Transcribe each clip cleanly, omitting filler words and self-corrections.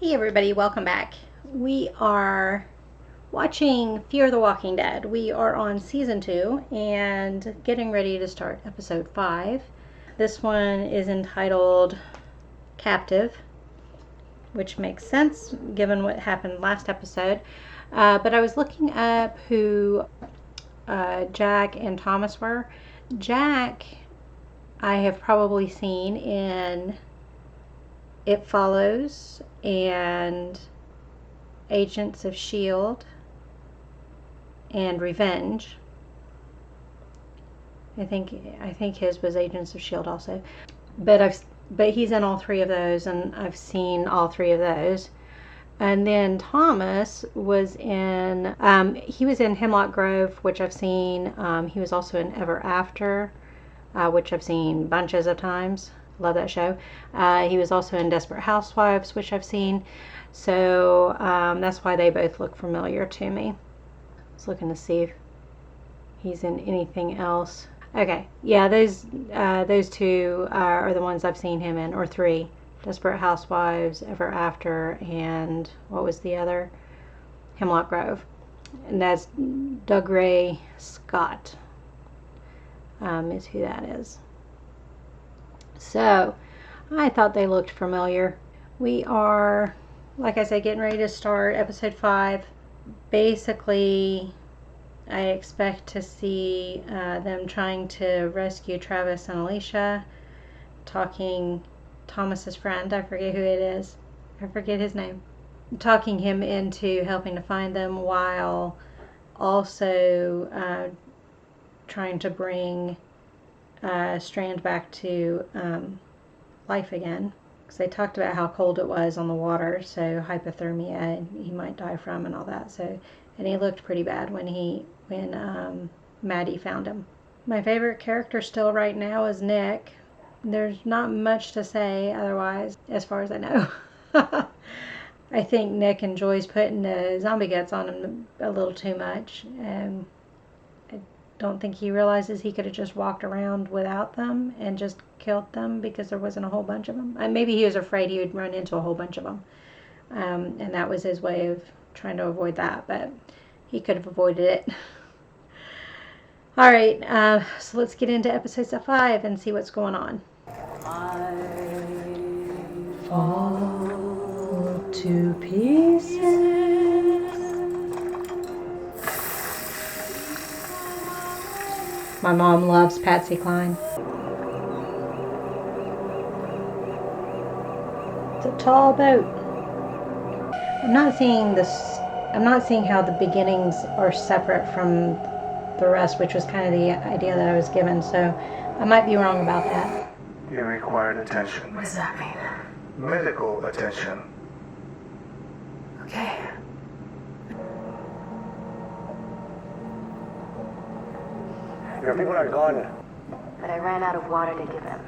Hey everybody, welcome back. We are watching Fear the Walking Dead. We are on season 2 and getting ready to start episode 5. This one is entitled Captive, which makes sense given what happened last episode. But I was looking up who Jack and Thomas were. Jack, I have probably seen in It Follows and Agents of S.H.I.E.L.D. and Revenge. I think his was Agents of S.H.I.E.L.D. also. But he's in all three of those, and I've seen all three of those. And then Thomas was in he was in Hemlock Grove, which I've seen. He was also in Ever After, which I've seen bunches of times. Love that show. He was also in Desperate Housewives, which I've seen. So that's why they both look familiar to me. I was looking to see if he's in anything else. Okay, yeah, those two are the ones I've seen him in, or three. Desperate Housewives, Ever After, and what was the other? Hemlock Grove. And that's Doug Ray Scott is who that is. So, I thought they looked familiar. We are, like I said, getting ready to start episode 5. Basically, I expect to see them trying to rescue Travis and Alicia, talking Thomas's friend, I forget who it is. I forget his name. Talking him into helping to find them while also trying to bring Strand back to life again, because they talked about how cold it was on the water, so hypothermia he might die from and all that. So, and he looked pretty bad when Maddie found him. My favorite character still right now is Nick. There's not much to say otherwise, as far as I know. I think Nick enjoys putting the zombie guts on him a little too much. I don't think he realizes he could have just walked around without them and just killed them because there wasn't a whole bunch of them. Maybe he was afraid he would run into a whole bunch of them. And that was his way of trying to avoid that, but he could have avoided it. All right, so let's get into episode 5 and see what's going on. I fall to pieces. My mom loves Patsy Cline. It's a tall boat. I'm not seeing how the beginnings are separate from the rest, which was kind of the idea that I was given, so I might be wrong about that. You required attention. What does that mean? Medical attention. Okay. Your people are gone. But I ran out of water to give them.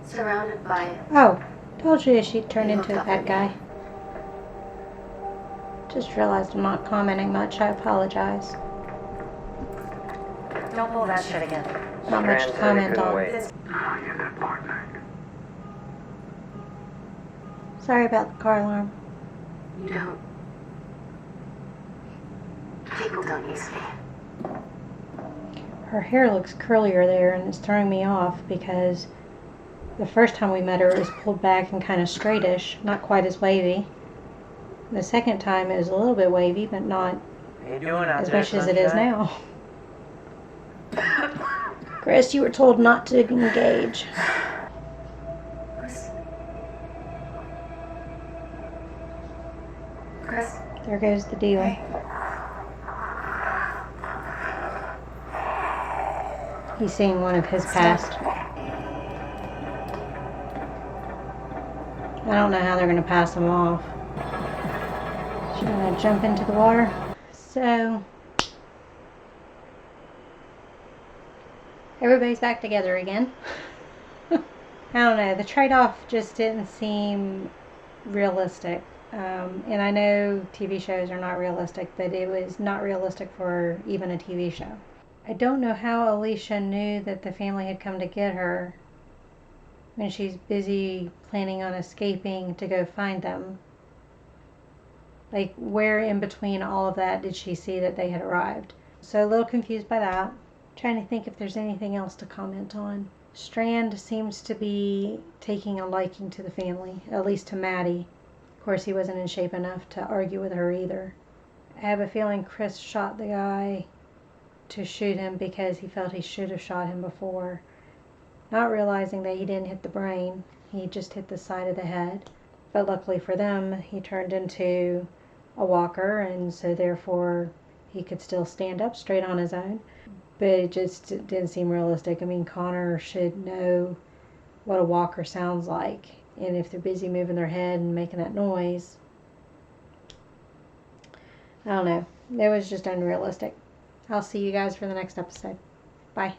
Surrounded by... Oh, told you she turned into a bad guy. Just realized I'm not commenting much. I apologize. Don't pull that shit again. Not much to comment on. Get that part back. Sorry about the car alarm. You don't. People don't use me. Her hair looks curlier there, and it's throwing me off because the first time we met her it was pulled back and kind of straightish, not quite as wavy. The second time it was a little bit wavy, but not as much as it is now. Chris, you were told not to engage. Chris? There goes the deal. Hey. He's seeing one of his past. I don't know how they're going to pass him off. She's going to jump into the water. So, everybody's back together again. I don't know. The trade-off just didn't seem realistic. And I know TV shows are not realistic, but it was not realistic for even a TV show. I don't know how Alicia knew that the family had come to get her when she's busy planning on escaping to go find them. Like, where in between all of that did she see that they had arrived? So a little confused by that. Trying to think if there's anything else to comment on. Strand seems to be taking a liking to the family, at least to Maddie. Of course, he wasn't in shape enough to argue with her either. I have a feeling Chris shot the guy to shoot him because he felt he should have shot him before, not realizing that he didn't hit the brain, he just hit the side of the head. But luckily for them, he turned into a walker, and so therefore he could still stand up straight on his own. But it just didn't seem realistic. I mean, Connor should know what a walker sounds like, and if they're busy moving their head and making that noise, I don't know. It was just unrealistic. I'll see you guys for the next episode. Bye.